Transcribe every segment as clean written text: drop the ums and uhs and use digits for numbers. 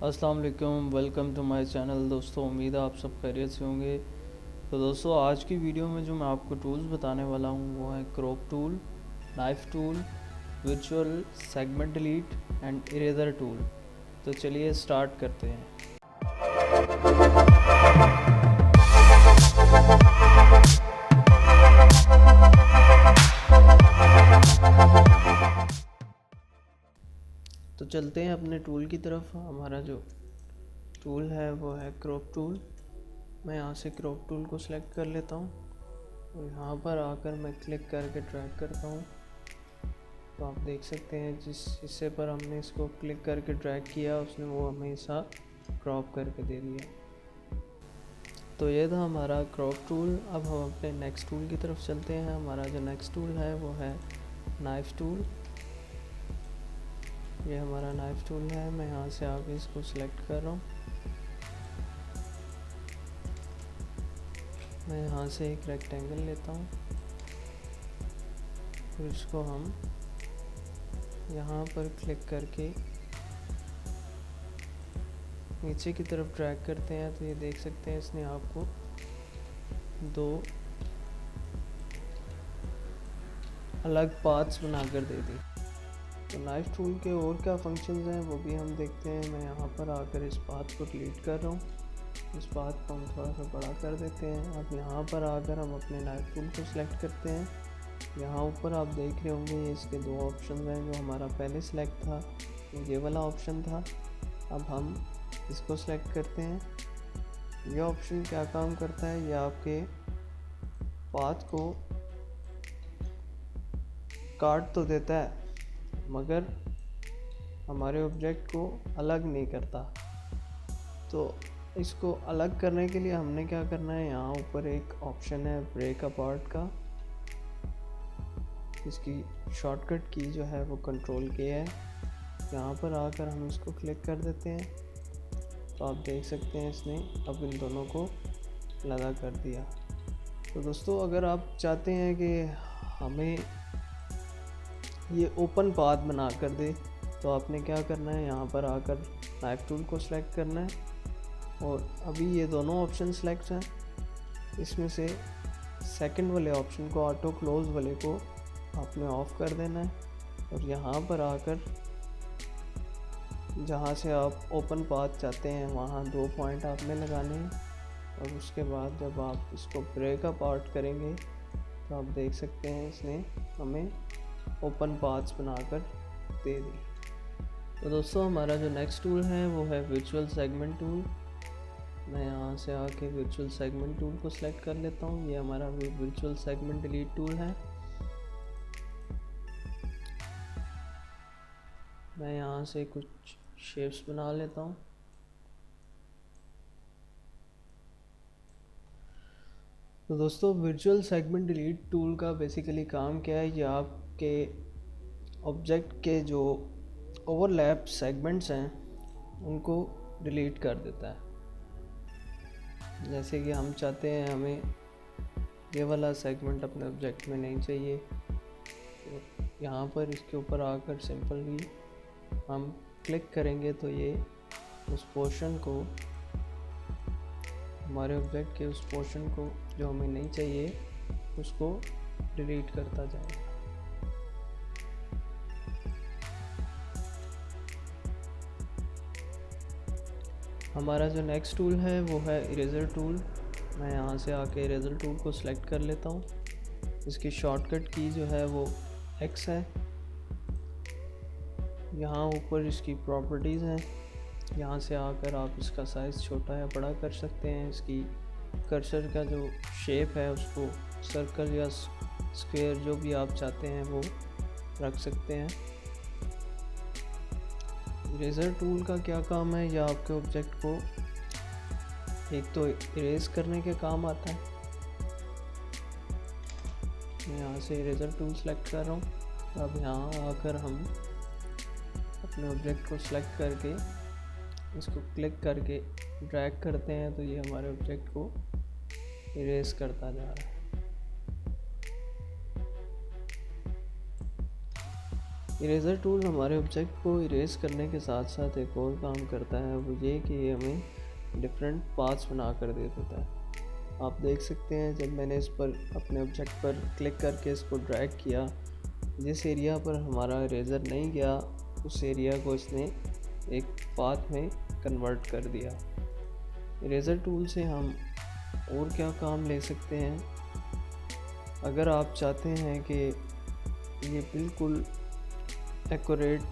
अस्सलाम वालेकुम, welcome to my channel. दोस्तों, उम्मीद है आप सब खैरियत से होंगे। तो दोस्तों, आज की वीडियो में जो मैं आपको टूल्स बताने वाला हूँ वो है crop tool, knife tool, virtual segment delete and eraser tool. तो चलिए स्टार्ट करते हैं। तो चलते हैं अपने टूल की तरफ। हमारा जो टूल है वो है क्रॉप टूल। मैं यहाँ से क्रॉप टूल को सिलेक्ट कर लेता हूँ और यहाँ पर आकर मैं क्लिक करके ड्रैग करता हूँ। तो आप देख सकते हैं जिस हिस्से पर हमने इसको क्लिक करके ड्रैग किया उसने वो हमें हिस्सा क्रॉप करके दे दिया। तो ये था हमारा क्रॉप टूल। अब हम अपने नेक्स्ट टूल की तरफ चलते हैं। हमारा जो नेक्स्ट टूल है वो है नाइफ टूल। ये हमारा नाइफ टूल है। मैं यहाँ से आगे इसको सिलेक्ट कर रहा हूँ। मैं यहाँ से एक रेक्टेंगल लेता हूँ, फिर इसको हम यहाँ पर क्लिक करके नीचे की तरफ ड्रैग करते हैं। तो ये देख सकते हैं इसने आपको दो अलग पाथ्स बनाकर दे दी। तो नाइफ टूल के और क्या फंक्शंस हैं वो भी हम देखते हैं। मैं यहाँ पर आकर इस पाथ को डिलीट कर रहा हूँ। इस पाथ को हम थोड़ा सा बड़ा कर देते हैं। अब यहाँ पर आकर हम अपने नाइफ टूल को सिलेक्ट करते हैं। यहाँ ऊपर आप देख रहे होंगे ये इसके दो ऑप्शन हैं। जो हमारा पहले सिलेक्ट था ये वाला ऑप्शन था। अब हम इसको सिलेक्ट करते हैं। ये ऑप्शन क्या काम करता है, ये आपके पाथ को काट तो देता है मगर हमारे ऑब्जेक्ट को अलग नहीं करता। तो इसको अलग करने के लिए हमने क्या करना है, यहाँ ऊपर एक ऑप्शन है ब्रेक अपार्ट का। इसकी शॉर्टकट की जो है वो कंट्रोल की है। यहाँ पर आकर हम इसको क्लिक कर देते हैं। तो आप देख सकते हैं इसने अब इन दोनों को लगा कर दिया। तो दोस्तों, अगर आप चाहते हैं कि हमें ये ओपन पाथ बना कर दे तो आपने क्या करना है, यहाँ पर आकर नाइफ टूल को सिलेक्ट करना है और अभी ये दोनों ऑप्शन सेलेक्ट हैं। इसमें से सेकंड वाले ऑप्शन को, ऑटो क्लोज वाले को आपने ऑफ कर देना है और यहाँ पर आकर जहाँ से आप ओपन पाथ चाहते हैं वहाँ 2 पॉइंट आपने लगाने हैं। और उसके बाद जब आप इसको ब्रेक अपार्ट करेंगे तो आप देख सकते हैं इसने हमें ओपन पाथ्स बनाकर दे दी। तो दोस्तों, हमारा जो नेक्स्ट टूल है वो है वर्चुअल सेगमेंट टूल। मैं यहाँ से आके वर्चुअल सेगमेंट टूल को सिलेक्ट कर लेता हूँ। ये हमारा वर्चुअल सेगमेंट डिलीट टूल है। मैं यहाँ से कुछ शेप्स बना लेता हूँ। तो दोस्तों, वर्चुअल सेगमेंट डिलीट टूल का बेसिकली काम क्या है, ये आपके ऑब्जेक्ट के जो ओवरलैप सेगमेंट्स हैं उनको डिलीट कर देता है। जैसे कि हम चाहते हैं हमें ये वाला सेगमेंट अपने ऑब्जेक्ट में नहीं चाहिए, तो यहाँ पर इसके ऊपर आकर सिंपली हम क्लिक करेंगे तो ये उस पोर्शन को, हमारे ऑब्जेक्ट के उस पोर्शन को जो हमें नहीं चाहिए उसको डिलीट करता जाएगा। हमारा जो नेक्स्ट टूल है वो है इरेजर टूल। मैं यहाँ से आके इरेजर टूल को सिलेक्ट कर लेता हूँ। इसकी शॉर्टकट की जो है वो X है। यहाँ ऊपर इसकी प्रॉपर्टीज़ हैं। यहाँ से आकर आप इसका साइज़ छोटा या बड़ा कर सकते हैं। इसकी कर्सर का जो शेप है उसको सर्कल या स्क्वायर जो भी आप चाहते हैं वो रख सकते हैं। इरेजर टूल का क्या काम है, यह आपके ऑब्जेक्ट को एक तो इरेज करने के काम आता है। मैं यहाँ से इरेजर टूल सेलेक्ट कर रहा हूँ। अब यहाँ आकर हम अपने ऑब्जेक्ट को सिलेक्ट करके इसको क्लिक करके ड्रैग करते हैं तो ये हमारे ऑब्जेक्ट को इरेज करता जा रहा है। इरेज़र टूल हमारे ऑब्जेक्ट को इरेज करने के साथ साथ एक और काम करता है, वो ये कि ये हमें डिफरेंट पाथ्स बना कर दे देता है। आप देख सकते हैं जब मैंने इस पर अपने ऑब्जेक्ट पर क्लिक करके इसको ड्रैग किया, जिस एरिया पर हमारा इरेज़र नहीं गया उस एरिया को इसने एक पाथ में कन्वर्ट कर दिया। इरेज़र टूल से हम और क्या काम ले सकते हैं, अगर आप चाहते हैं कि ये बिल्कुल एक्यूरेट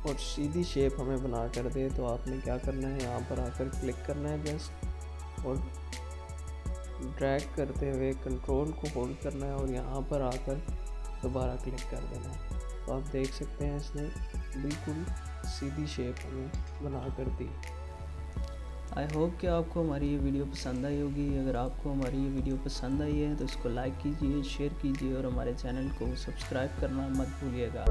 और सीधी शेप हमें बना कर दे, तो आपने क्या करना है, यहाँ पर आकर क्लिक करना है जस्ट, और ड्रैग करते हुए कंट्रोल को होल्ड करना है और यहाँ पर आकर दोबारा क्लिक कर देना है। तो आप देख सकते हैं इसने बिल्कुल सीधी शेप हमें बना कर दी। आई होप कि आपको हमारी ये वीडियो पसंद आई होगी। अगर आपको हमारी ये वीडियो पसंद आई है तो इसको लाइक कीजिए, शेयर कीजिए और हमारे चैनल को सब्सक्राइब करना मत भूलिएगा।